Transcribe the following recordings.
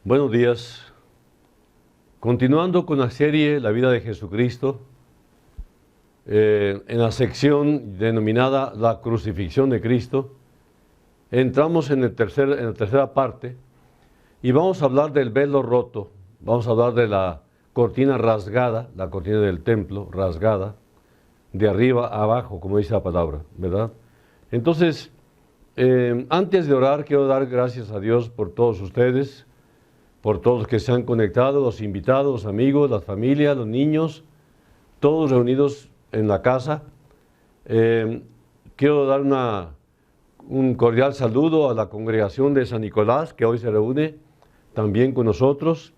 Buenos días. Continuando con la serie La vida de Jesucristo, en la sección denominada La crucifixión de Cristo, entramos en la tercera parte y vamos a hablar del velo roto, vamos a hablar de la cortina rasgada, la cortina del templo rasgada, de arriba a abajo, como dice la palabra, ¿verdad? Entonces, antes de orar, quiero dar gracias a Dios por todos ustedes, por todos los que se han conectado, los invitados, los amigos, las familias, los niños, todos reunidos en la casa. Quiero dar un cordial saludo a la congregación de San Nicolás, que hoy se reúne también con nosotros,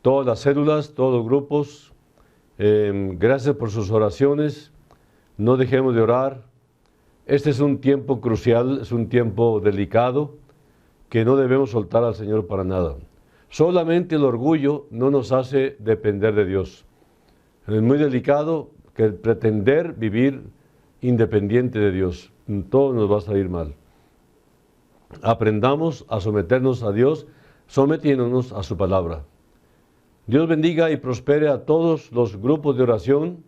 todas las células, todos los grupos. Gracias por sus oraciones, no dejemos de orar. Este es un tiempo crucial, es un tiempo delicado, que no debemos soltar al Señor para nada. Solamente el orgullo no nos hace depender de Dios. Es muy delicado que pretender vivir independiente de Dios. Todo nos va a salir mal. Aprendamos a someternos a Dios, sometiéndonos a su palabra. Dios bendiga y prospere a todos los grupos de oración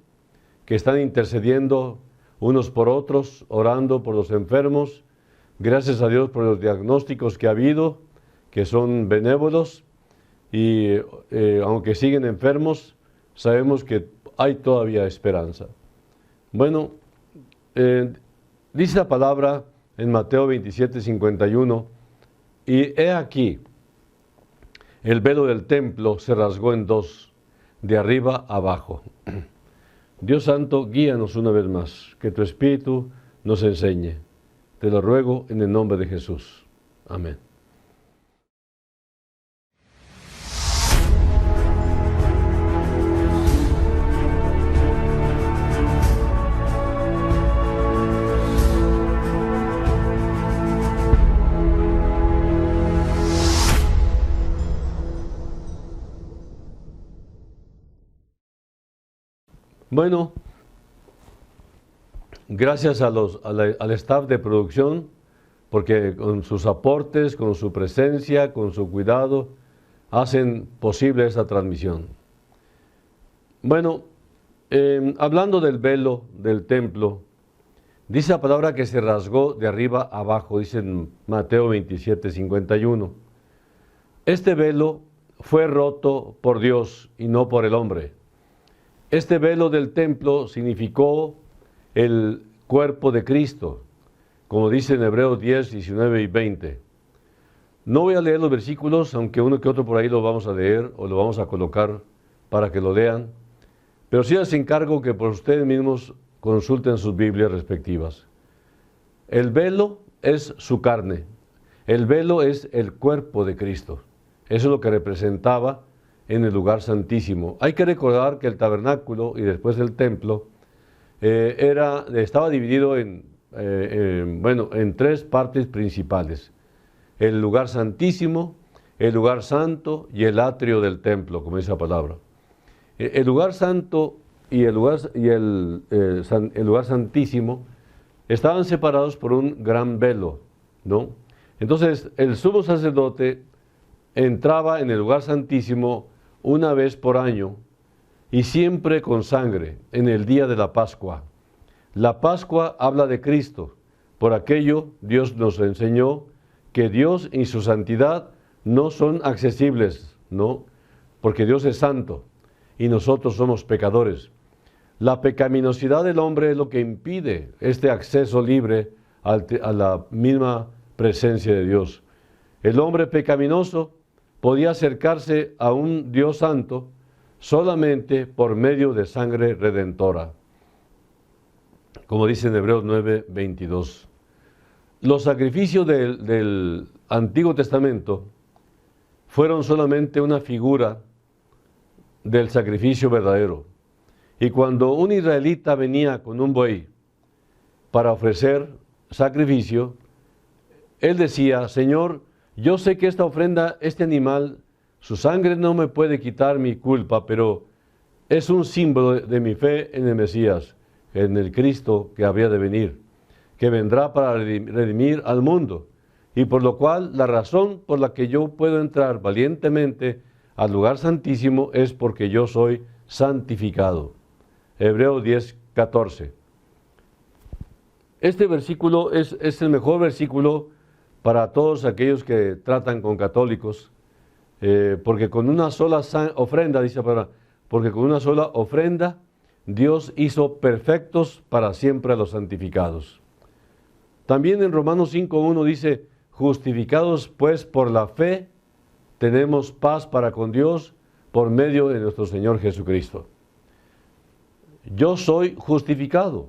que están intercediendo unos por otros, orando por los enfermos. Gracias a Dios por los diagnósticos que ha habido, que son benévolos, y aunque siguen enfermos, sabemos que hay todavía esperanza. Bueno, dice la palabra en Mateo 27:51, y he aquí, el velo del templo se rasgó en dos, de arriba abajo. Dios Santo, guíanos una vez más, que tu Espíritu nos enseñe. Te lo ruego en el nombre de Jesús. Amén. Bueno, gracias al staff de producción, porque con sus aportes, con su presencia, con su cuidado, hacen posible esta transmisión. Bueno, hablando del velo del templo, dice la palabra que se rasgó de arriba abajo, dice en Mateo 27:51. Este velo fue roto por Dios y no por el hombre. Este velo del templo significó el cuerpo de Cristo, como dice en Hebreos 10, 19 y 20. No voy a leer los versículos, aunque uno que otro por ahí lo vamos a leer o lo vamos a colocar para que lo lean, pero sí les encargo que por ustedes mismos consulten sus Biblias respectivas. El velo es su carne, el velo es el cuerpo de Cristo. Eso es lo que representaba en el lugar santísimo. Hay que recordar que el tabernáculo y después el templo estaba dividido en tres partes principales: el lugar santísimo, el lugar santo y el atrio del templo, como dice la palabra. El lugar santo y el lugar santísimo estaban separados por un gran velo, ¿no? Entonces el sumo sacerdote entraba en el lugar santísimo una vez por año y siempre con sangre en el día de la Pascua. La Pascua habla de Cristo. Por aquello Dios nos enseñó que Dios y su santidad no son accesibles, ¿no? Porque Dios es santo y nosotros somos pecadores. La pecaminosidad del hombre es lo que impide este acceso libre a la misma presencia de Dios. El hombre pecaminoso podía acercarse a un Dios santo solamente por medio de sangre redentora, como dice en Hebreos 9:22. Los sacrificios del Antiguo Testamento fueron solamente una figura del sacrificio verdadero. Y cuando un israelita venía con un buey para ofrecer sacrificio, él decía: Señor, yo sé que esta ofrenda, este animal, su sangre no me puede quitar mi culpa, pero es un símbolo de mi fe en el Mesías, en el Cristo que habría de venir, que vendrá para redimir al mundo. y por lo cual la razón por la que yo puedo entrar valientemente al lugar santísimo es porque yo soy santificado. Hebreos 10:14. Este versículo es el mejor versículo para todos aquellos que tratan con católicos, porque con una sola ofrenda, dice la palabra, porque con una sola ofrenda Dios hizo perfectos para siempre a los santificados. También en Romanos 5:1 dice, justificados pues por la fe, tenemos paz para con Dios por medio de nuestro Señor Jesucristo. Yo soy justificado.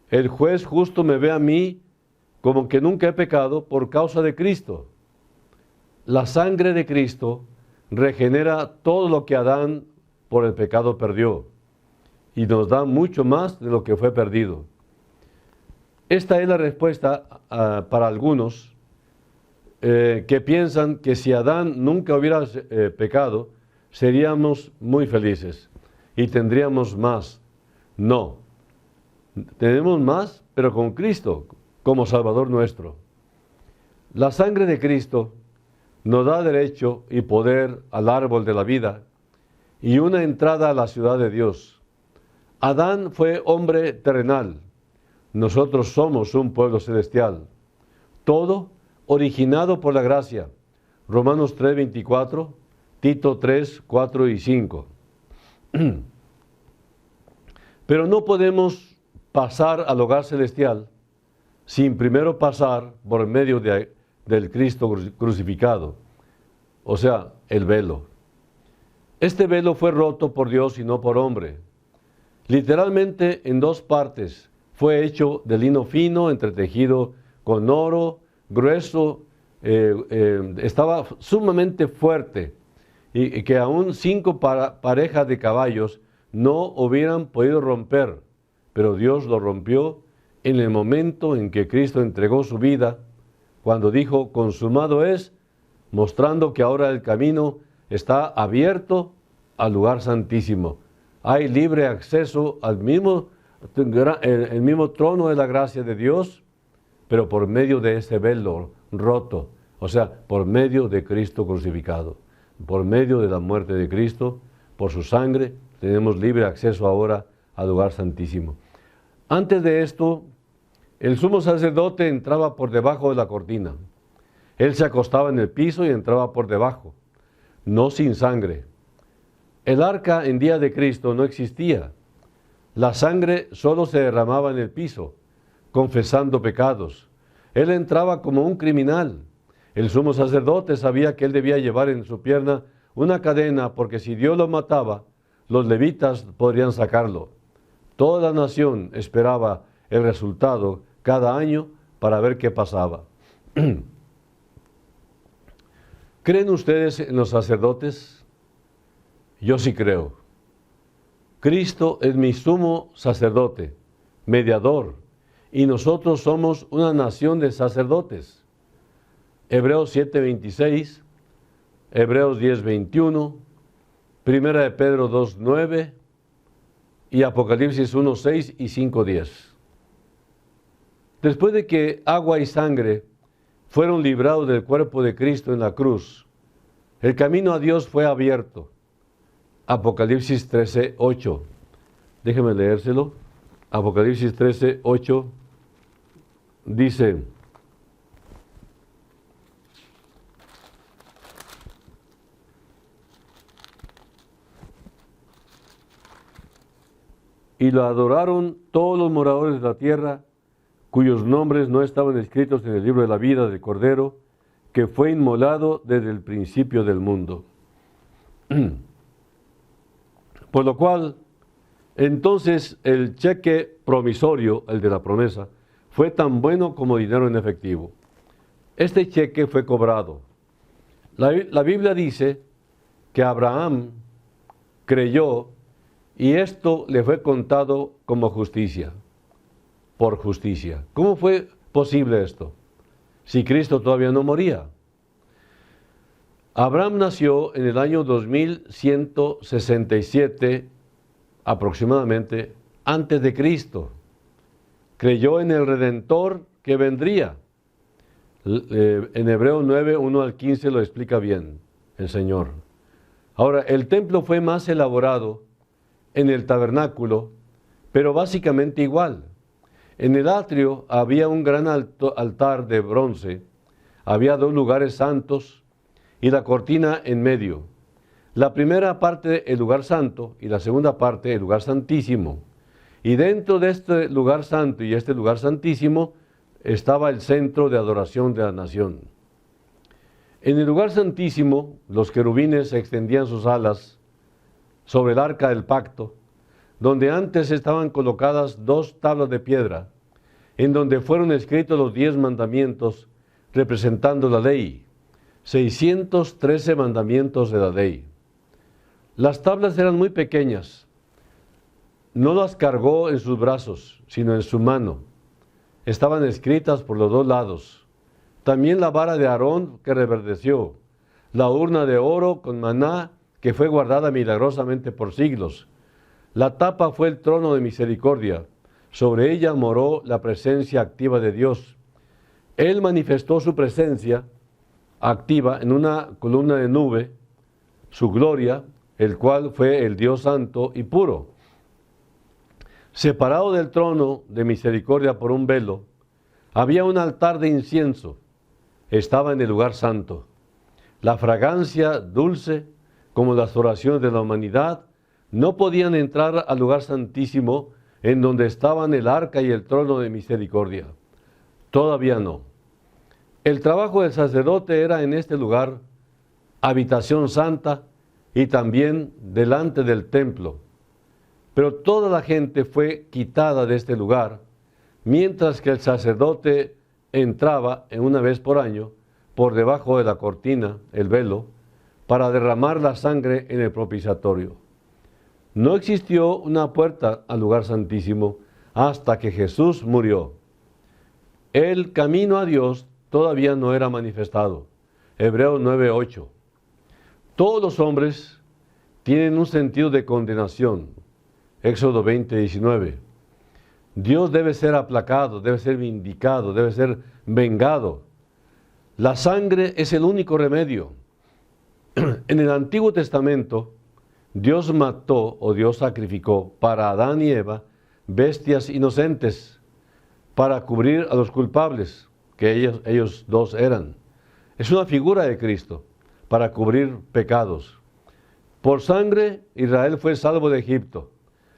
El juez justo me ve a mí como que nunca he pecado por causa de Cristo. La sangre de Cristo regenera todo lo que Adán por el pecado perdió y nos da mucho más de lo que fue perdido. Esta es la respuesta para algunos que piensan que si Adán nunca hubiera pecado, seríamos muy felices y tendríamos más. No, tenemos más, pero con Cristo como Salvador nuestro. La sangre de Cristo nos da derecho y poder al árbol de la vida y una entrada a la ciudad de Dios. Adán fue hombre terrenal, nosotros somos un pueblo celestial. Todo originado por la gracia. Romanos 3:24, Tito 3:4 y 5. Pero no podemos pasar al hogar celestial sin primero pasar por medio del Cristo crucificado, o sea, el velo. Este velo fue roto por Dios y no por hombre. Literalmente en dos partes. Fue hecho de lino fino, entretejido con oro, grueso, estaba sumamente fuerte y que aún 5 parejas de caballos no hubieran podido romper, pero Dios lo rompió en el momento en que Cristo entregó su vida, cuando dijo, consumado es, mostrando que ahora el camino está abierto al lugar santísimo. Hay libre acceso al mismo el mismo trono de la gracia de Dios, pero por medio de ese velo roto, o sea, por medio de Cristo crucificado, por medio de la muerte de Cristo, por su sangre, tenemos libre acceso ahora al lugar santísimo. Antes de esto, el sumo sacerdote entraba por debajo de la cortina. Él se acostaba en el piso y entraba por debajo, no sin sangre. El arca en día de Cristo no existía. La sangre solo se derramaba en el piso, confesando pecados. Él entraba como un criminal. El sumo sacerdote sabía que él debía llevar en su pierna una cadena, porque si Dios lo mataba, los levitas podrían sacarlo. Toda la nación esperaba el resultado cada año para ver qué pasaba. ¿Creen ustedes en los sacerdotes? Yo sí creo. Cristo es mi sumo sacerdote, mediador, y nosotros somos una nación de sacerdotes. Hebreos 7:26, Hebreos 10:21, Primera de Pedro 2:9 y Apocalipsis 1:6 y 5:10. Después de que agua y sangre fueron librados del cuerpo de Cristo en la cruz, el camino a Dios fue abierto. Apocalipsis 13:8. Déjeme leérselo. Apocalipsis 13:8 dice, y lo adoraron todos los moradores de la tierra, cuyos nombres no estaban escritos en el libro de la vida del Cordero, que fue inmolado desde el principio del mundo. Por lo cual, entonces el cheque promisorio, el de la promesa, fue tan bueno como dinero en efectivo. Este cheque fue cobrado. La Biblia dice que Abraham creyó y esto le fue contado como justicia, por justicia. ¿Cómo fue posible esto? Si Cristo todavía no moría. Abraham nació en el año 2167 aproximadamente antes de Cristo. Creyó en el Redentor que vendría. En Hebreos 9, 1 al 15 lo explica bien el Señor. Ahora, el templo fue más elaborado en el tabernáculo, pero básicamente igual. En el atrio había un gran altar de bronce, había 2 lugares santos y la cortina en medio. La primera parte el lugar santo y la segunda parte el lugar santísimo. Y dentro de este lugar santo y este lugar santísimo estaba el centro de adoración de la nación. En el lugar santísimo los querubines extendían sus alas sobre el arca del pacto, donde antes estaban colocadas 2 tablas de piedra, en donde fueron escritos los 10 mandamientos representando la ley, 613 mandamientos de la ley. Las tablas eran muy pequeñas, no las cargó en sus brazos, sino en su mano. Estaban escritas por los 2 lados. También la vara de Aarón que reverdeció, la urna de oro con maná que fue guardada milagrosamente por siglos. La tapa fue el trono de misericordia. Sobre ella moró la presencia activa de Dios. Él manifestó su presencia activa en una columna de nube, su gloria, el cual fue el Dios santo y puro. Separado del trono de misericordia por un velo, había un altar de incienso. Estaba en el lugar santo. La fragancia dulce, como las oraciones de la humanidad, no podían entrar al lugar santísimo en donde estaban el arca y el trono de misericordia. Todavía no. El trabajo del sacerdote era en este lugar, habitación santa y también delante del templo. Pero toda la gente fue quitada de este lugar, mientras que el sacerdote entraba en una vez por año por debajo de la cortina, el velo, para derramar la sangre en el propiciatorio. No existió una puerta al lugar santísimo hasta que Jesús murió. El camino a Dios todavía no era manifestado. Hebreos 9:8. Todos los hombres tienen un sentido de condenación. Éxodo 20:19. Dios debe ser aplacado, debe ser vindicado, debe ser vengado. La sangre es el único remedio. En el Antiguo Testamento, Dios mató o Dios sacrificó para Adán y Eva bestias inocentes para cubrir a los culpables, que ellos 2 eran. Es una figura de Cristo para cubrir pecados. Por sangre Israel fue salvo de Egipto.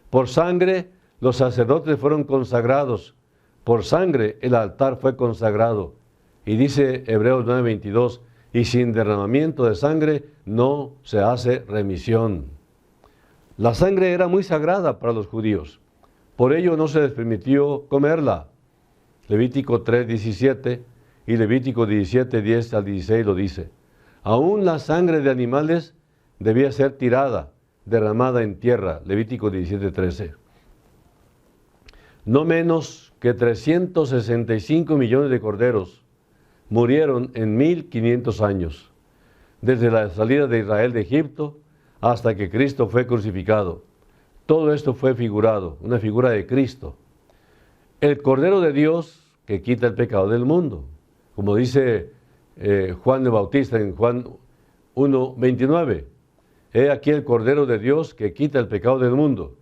Por sangre los sacerdotes fueron consagrados. Por sangre el altar fue consagrado. Y dice Hebreos 9:22, y sin derramamiento de sangre no se hace remisión. La sangre era muy sagrada para los judíos. Por ello no se les permitió comerla. Levítico 3:17 y Levítico 17:10 al 16 lo dice. Aún la sangre de animales debía ser tirada, derramada en tierra. Levítico 17:13. No menos que 365 millones de corderos murieron en 1500 años, desde la salida de Israel de Egipto hasta que Cristo fue crucificado. Todo esto fue figurado, una figura de Cristo. El Cordero de Dios que quita el pecado del mundo, como dice Juan el Bautista en Juan 1:29. He aquí el Cordero de Dios que quita el pecado del mundo.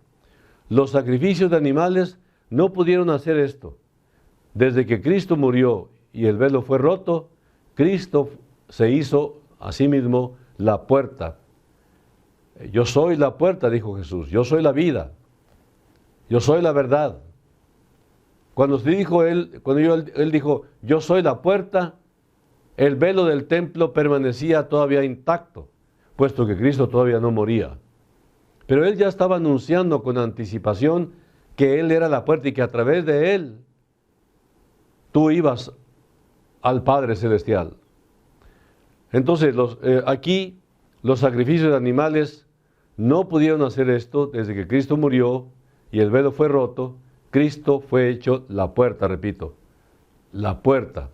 Los sacrificios de animales no pudieron hacer esto. Desde que Cristo murió y el velo fue roto, Cristo se hizo a sí mismo la puerta. Yo soy la puerta, dijo Jesús. Yo soy la vida. Yo soy la verdad. Cuando él dijo, yo soy la puerta, el velo del templo permanecía todavía intacto, puesto que Cristo todavía no moría. Pero él ya estaba anunciando con anticipación que él era la puerta y que a través de él tú ibas al Padre Celestial. Entonces, aquí los sacrificios de animales no pudieron hacer esto desde que Cristo murió y el velo fue roto. Cristo fue hecho la puerta, repito, la puerta.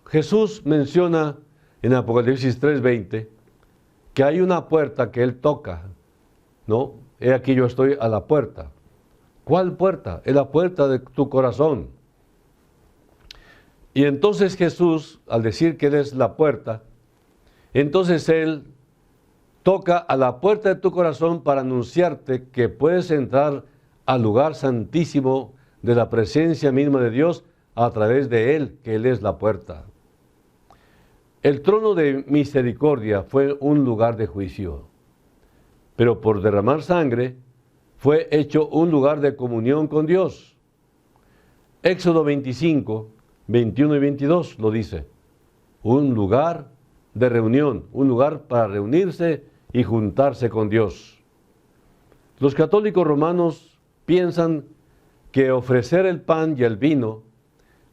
Jesús menciona en Apocalipsis 3:20 que hay una puerta que Él toca, ¿no? He aquí yo estoy a la puerta. ¿Cuál puerta? Es la puerta de tu corazón. Y entonces Jesús, al decir que Él es la puerta, entonces Él toca a la puerta de tu corazón para anunciarte que puedes entrar al lugar santísimo de la presencia misma de Dios a través de Él, que Él es la puerta. El trono de misericordia fue un lugar de juicio, pero por derramar sangre fue hecho un lugar de comunión con Dios. Éxodo 25, 21 y 22 lo dice. Un lugar de reunión, un lugar para reunirse y juntarse con Dios. Los católicos romanos piensan que ofrecer el pan y el vino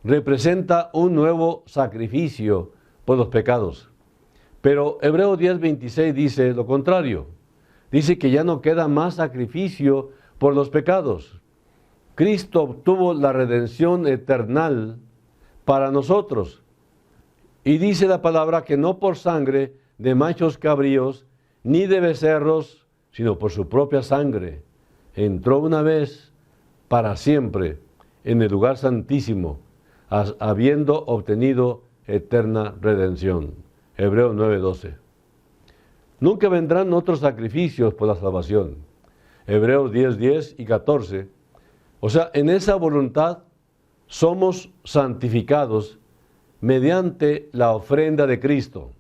representa un nuevo sacrificio por los pecados. Pero Hebreos 10:26 dice lo contrario. Dice que ya no queda más sacrificio por los pecados. Cristo obtuvo la redención eterna para nosotros. Y dice la palabra que no por sangre de machos cabríos, ni de becerros, sino por su propia sangre. Entró una vez para siempre en el lugar santísimo, habiendo obtenido eterna redención. Hebreos 9:12. Nunca vendrán otros sacrificios por la salvación. Hebreos 10:10 y 14. O sea, en esa voluntad somos santificados mediante la ofrenda de Cristo,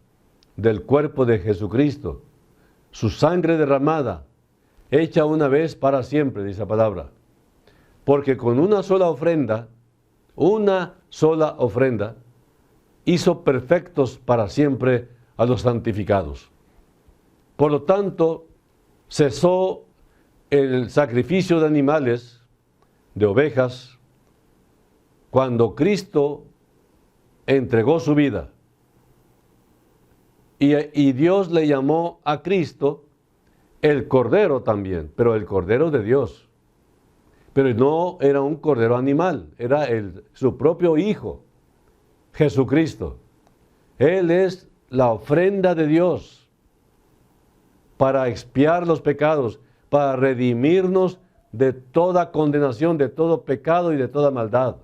del cuerpo de Jesucristo, su sangre derramada, hecha una vez para siempre, dice la palabra. Porque con una sola ofrenda, hizo perfectos para siempre a los santificados. Por lo tanto, cesó el sacrificio de animales, de ovejas, cuando Cristo entregó su vida. Y Dios le llamó a Cristo el Cordero también, pero el Cordero de Dios. Pero no era un cordero animal, era su propio Hijo, Jesucristo. Él es la ofrenda de Dios para expiar los pecados, para redimirnos de toda condenación, de todo pecado y de toda maldad.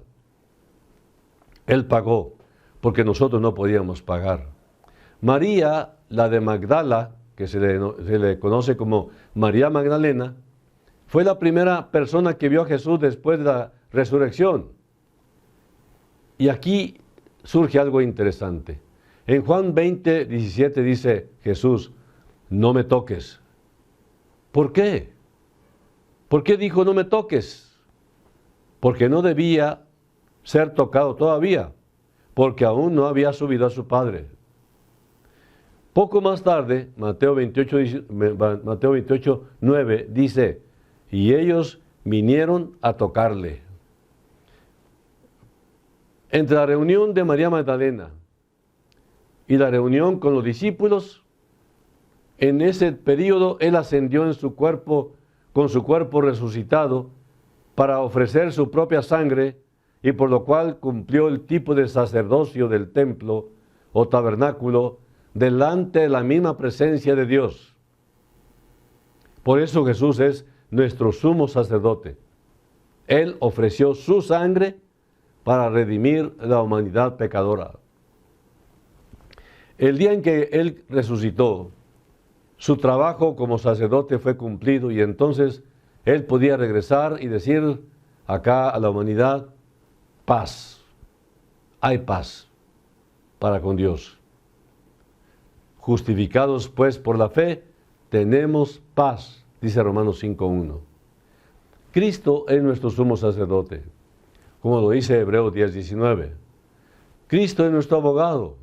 Él pagó, porque nosotros no podíamos pagar. María, la de Magdala, que se le conoce como María Magdalena, fue la primera persona que vio a Jesús después de la resurrección. Y aquí surge algo interesante. En Juan 20:17 dice Jesús, no me toques. ¿Por qué? ¿Por qué dijo no me toques? Porque no debía ser tocado todavía, porque aún no había subido a su Padre. Poco más tarde, Mateo 28:9 dice, y ellos vinieron a tocarle. Entre la reunión de María Magdalena y la reunión con los discípulos, en ese periodo Él ascendió en su cuerpo, con su cuerpo resucitado, para ofrecer su propia sangre, y por lo cual cumplió el tipo de sacerdocio del templo o tabernáculo delante de la misma presencia de Dios. Por eso Jesús es nuestro sumo sacerdote. Él ofreció su sangre para redimir la humanidad pecadora. El día en que Él resucitó, su trabajo como sacerdote fue cumplido y entonces Él podía regresar y decir acá a la humanidad, paz. Hay paz para con Dios. Justificados pues por la fe, tenemos paz, dice Romanos 5:1. Cristo es nuestro sumo sacerdote, como lo dice Hebreos 10:19. Cristo es nuestro abogado,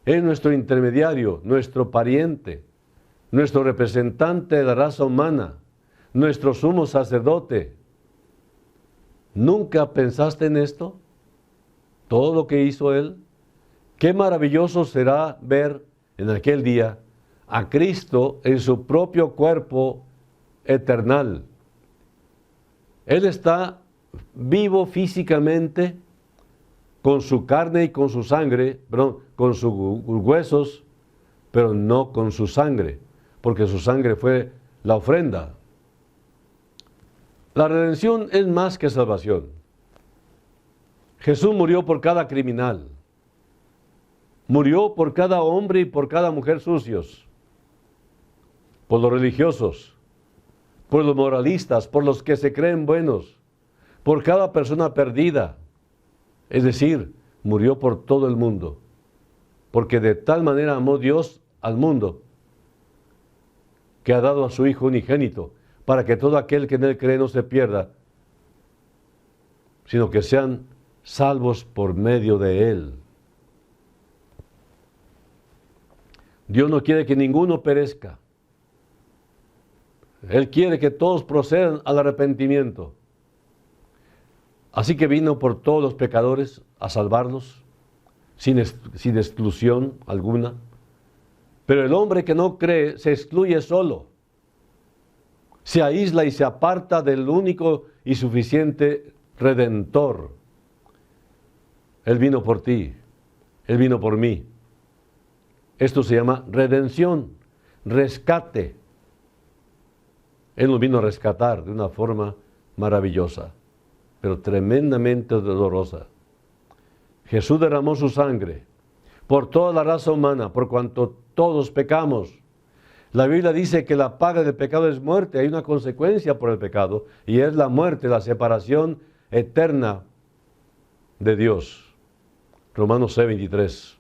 es nuestro intermediario, nuestro pariente, nuestro representante de la raza humana, nuestro sumo sacerdote. ¿Nunca pensaste en esto? Todo lo que hizo Él. Qué maravilloso será ver en aquel día a Cristo en su propio cuerpo eternal. Él está vivo físicamente, con su carne y con su sangre, con sus huesos, pero no con su sangre, porque su sangre fue la ofrenda. La redención es más que salvación. Jesús murió por cada criminal. Murió por cada hombre y por cada mujer sucios. Por los religiosos, por los moralistas, por los que se creen buenos, por cada persona perdida. Es decir, murió por todo el mundo. Porque de tal manera amó Dios al mundo, que ha dado a su Hijo unigénito, para que todo aquel que en Él cree no se pierda, sino que sean salvos por medio de Él. Dios no quiere que ninguno perezca. Él quiere que todos procedan al arrepentimiento. Así que vino por todos los pecadores a salvarlos, sin exclusión alguna. Pero el hombre que no cree se excluye solo. Se aísla y se aparta del único y suficiente Redentor. Él vino por ti. Él vino por mí. Esto se llama redención, rescate. Él nos vino a rescatar de una forma maravillosa, pero tremendamente dolorosa. Jesús derramó su sangre por toda la raza humana, por cuanto todos pecamos. La Biblia dice que la paga del pecado es muerte. Hay una consecuencia por el pecado, y es la muerte, la separación eterna de Dios. Romanos 6:23.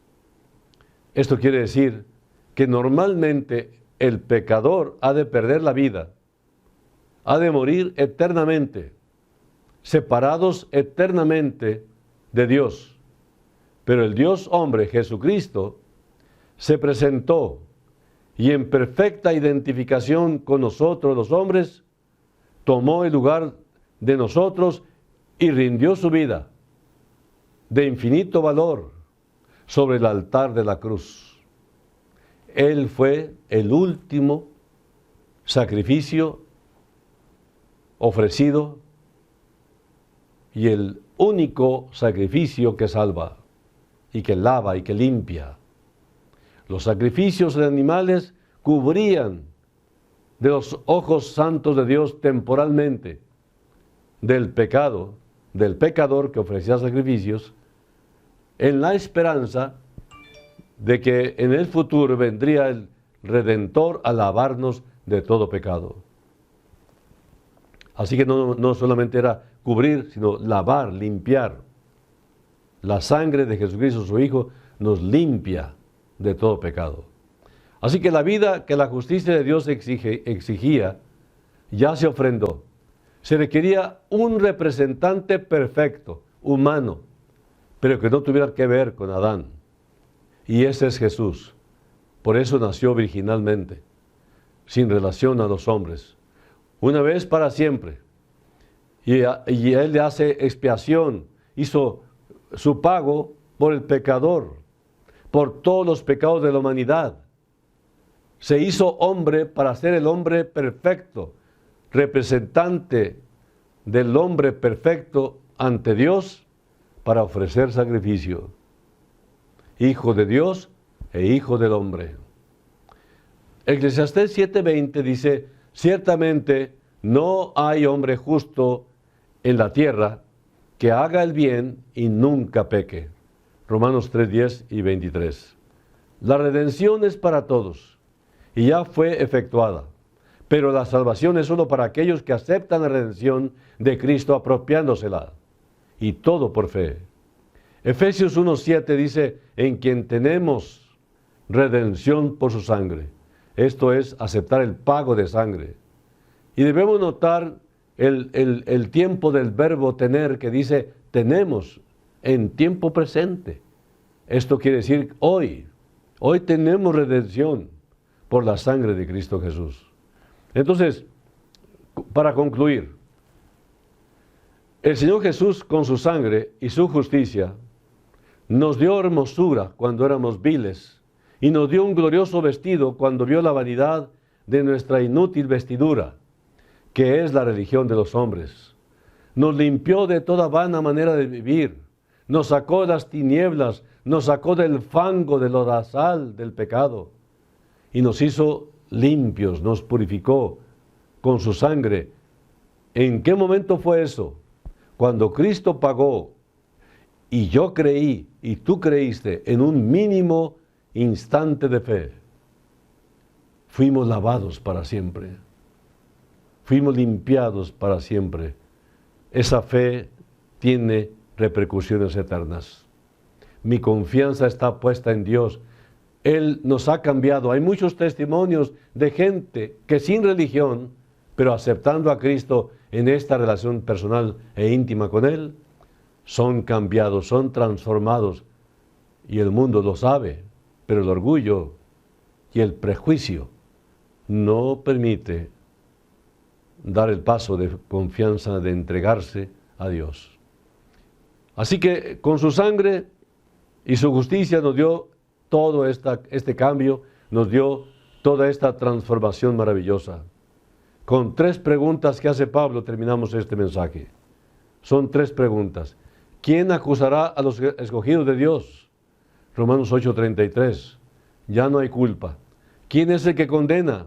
Esto quiere decir que normalmente el pecador ha de perder la vida, ha de morir eternamente, separados eternamente de Dios. Pero el Dios hombre, Jesucristo, se presentó y en perfecta identificación con nosotros los hombres, tomó el lugar de nosotros y rindió su vida de infinito valor sobre el altar de la cruz. Él fue el último sacrificio ofrecido y el único sacrificio que salva y que lava y que limpia. Los sacrificios de animales cubrían de los ojos santos de Dios temporalmente del pecado, del pecador que ofrecía sacrificios, en la esperanza de que en el futuro vendría el Redentor a lavarnos de todo pecado. Así que no solamente era cubrir, sino lavar, limpiar. La sangre de Jesucristo, su Hijo, nos limpia de todo pecado. Así que la vida que la justicia de Dios exigía, ya se ofrendó. Se requería un representante perfecto, humano, pero que no tuviera que ver con Adán. Y ese es Jesús. Por eso nació virginalmente, sin relación a los hombres. Una vez para siempre. Y Él le hace expiación, hizo su pago por el pecador, por todos los pecados de la humanidad. Se hizo hombre para ser el hombre perfecto, representante del hombre perfecto ante Dios, para ofrecer sacrificio. Hijo de Dios e hijo del hombre. Eclesiastés 7:20 dice: ciertamente no hay hombre justo en la tierra que haga el bien y nunca peque. Romanos 3:10 y 23. La redención es para todos y ya fue efectuada, pero la salvación es solo para aquellos que aceptan la redención de Cristo apropiándosela, y todo por fe. Efesios 1:7 dice: en quien tenemos redención por su sangre. Esto es aceptar el pago de sangre. Y debemos notar el tiempo del verbo tener, que dice tenemos, en tiempo presente. Esto quiere decir hoy. Hoy tenemos redención por la sangre de Cristo Jesús. Entonces, para concluir, el Señor Jesús con su sangre y su justicia nos dio hermosura cuando éramos viles y nos dio un glorioso vestido cuando vio la vanidad de nuestra inútil vestidura, que es la religión de los hombres. Nos limpió de toda vana manera de vivir, nos sacó de las tinieblas, nos sacó del fango, del lodazal del pecado, y nos hizo limpios, nos purificó con su sangre. ¿En qué momento fue eso? Cuando Cristo pagó y yo creí, y tú creíste, en un mínimo instante de fe, fuimos lavados para siempre. Fuimos limpiados para siempre. Esa fe tiene repercusiones eternas. Mi confianza está puesta en Dios. Él nos ha cambiado. Hay muchos testimonios de gente que sin religión, pero aceptando a Cristo en esta relación personal e íntima con Él, son cambiados, son transformados. Y el mundo lo sabe, pero el orgullo y el prejuicio no permite dar el paso de confianza, de entregarse a Dios. Así que con su sangre y su justicia nos dio todo este cambio, nos dio toda esta transformación maravillosa. Con 3 preguntas que hace Pablo terminamos este mensaje. Son 3 preguntas. ¿Quién acusará a los escogidos de Dios? Romanos 8:33. Ya no hay culpa. ¿Quién es el que condena?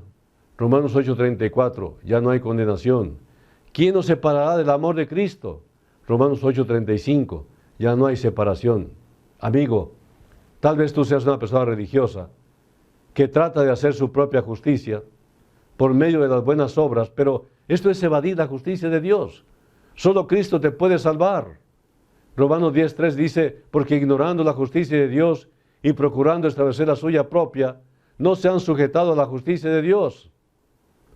Romanos 8:34. Ya no hay condenación. ¿Quién nos separará del amor de Cristo? Romanos 8:35. Ya no hay separación. Amigo, tal vez tú seas una persona religiosa que trata de hacer su propia justicia por medio de las buenas obras, pero esto es evadir la justicia de Dios. Solo Cristo te puede salvar. Romanos 10:3 dice, porque ignorando la justicia de Dios y procurando establecer la suya propia, no se han sujetado a la justicia de Dios.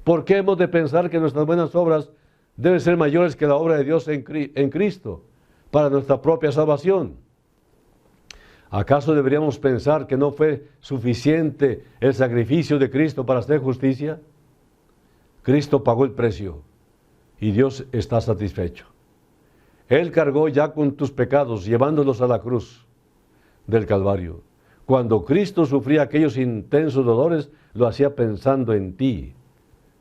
¿Por qué hemos de pensar que nuestras buenas obras deben ser mayores que la obra de Dios en Cristo para nuestra propia salvación? ¿Acaso deberíamos pensar que no fue suficiente el sacrificio de Cristo para hacer justicia? Cristo pagó el precio y Dios está satisfecho. Él cargó ya con tus pecados, llevándolos a la cruz del Calvario. Cuando Cristo sufría aquellos intensos dolores, lo hacía pensando en ti.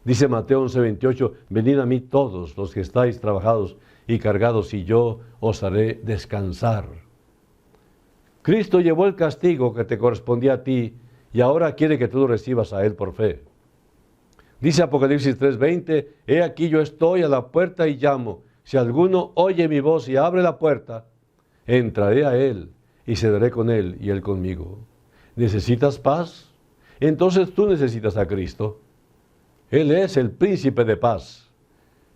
Dice Mateo 11:28, venid a mí todos los que estáis trabajados y cargados, y yo os haré descansar. Cristo llevó el castigo que te correspondía a ti, y ahora quiere que tú lo recibas a Él por fe. Dice Apocalipsis 3:20, he aquí yo estoy a la puerta y llamo. Si alguno oye mi voz y abre la puerta, entraré a Él y cederé con Él y Él conmigo. ¿Necesitas paz? Entonces tú necesitas a Cristo. Él es el príncipe de paz.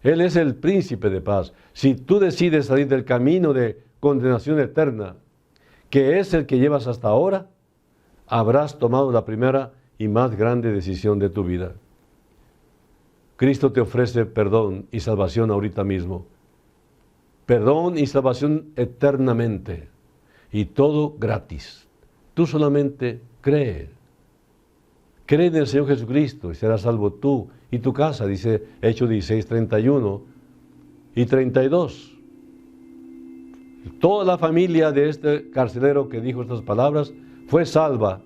Él es el príncipe de paz. Si tú decides salir del camino de condenación eterna, que es el que llevas hasta ahora, habrás tomado la primera y más grande decisión de tu vida. Cristo te ofrece perdón y salvación ahorita mismo. Perdón y salvación eternamente. Y todo gratis. Tú solamente cree. Cree en el Señor Jesucristo y serás salvo tú y tu casa, dice Hechos 16:31 y 32. Toda la familia de este carcelero que dijo estas palabras fue salva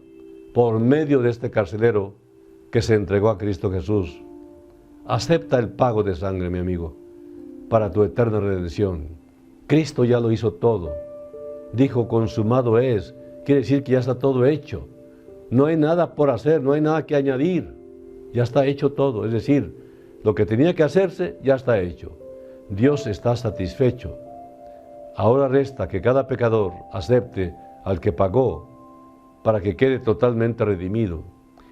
por medio de este carcelero que se entregó a Cristo Jesús. Acepta el pago de sangre, mi amigo, para tu eterna redención. Cristo ya lo hizo todo. Dijo, consumado es. Quiere decir que ya está todo hecho. No hay nada por hacer, no hay nada que añadir. Ya está hecho todo. Es decir, lo que tenía que hacerse ya está hecho. Dios está satisfecho. Ahora resta que cada pecador acepte al que pagó para que quede totalmente redimido,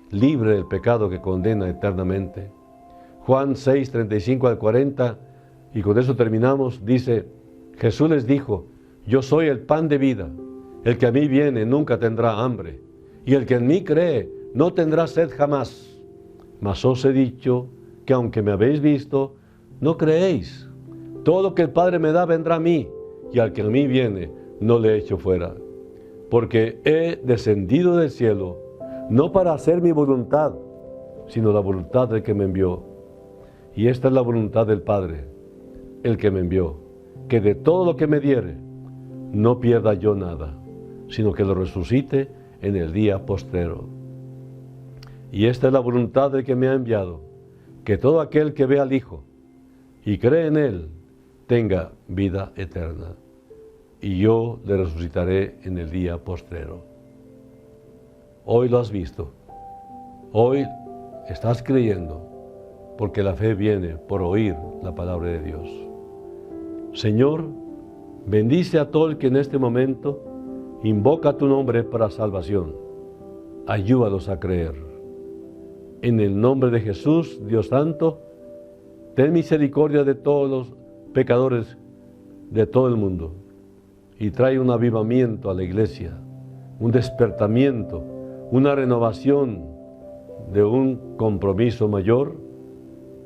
libre del pecado que condena eternamente. Juan 6:35-40, y con eso terminamos, dice, Jesús les dijo, yo soy el pan de vida, el que a mí viene nunca tendrá hambre, y el que en mí cree no tendrá sed jamás. Mas os he dicho que aunque me habéis visto, no creéis. Todo lo que el Padre me da vendrá a mí, y al que en mí viene no le echo fuera. Porque he descendido del cielo, no para hacer mi voluntad, sino la voluntad del que me envió. Y esta es la voluntad del Padre, el que me envió, que de todo lo que me diere, no pierda yo nada, sino que lo resucite en el día postrero. Y esta es la voluntad del que me ha enviado, que todo aquel que ve al Hijo y cree en Él, tenga vida eterna, y yo le resucitaré en el día postrero. Hoy lo has visto, hoy estás creyendo, porque la fe viene por oír la palabra de Dios. Señor, Bendice a todo el que en este momento invoca tu nombre para salvación. Ayúdalos a creer. En el nombre de Jesús, Dios Santo, ten misericordia de todos los pecadores de todo el mundo y trae un avivamiento a la iglesia, un despertamiento, una renovación de un compromiso mayor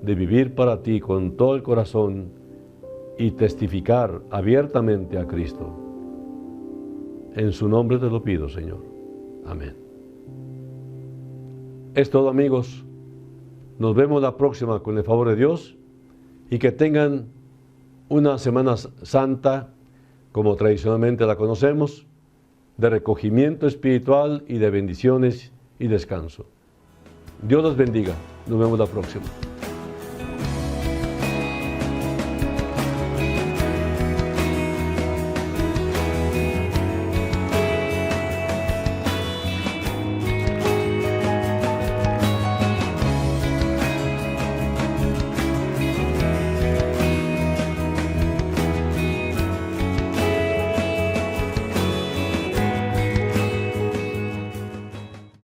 de vivir para ti con todo el corazón y testificar abiertamente a Cristo. En su nombre te lo pido, Señor. Amén. Es todo, amigos. Nos vemos la próxima con el favor de Dios y que tengan una Semana Santa, como tradicionalmente la conocemos, de recogimiento espiritual y de bendiciones y descanso. Dios los bendiga. Nos vemos la próxima.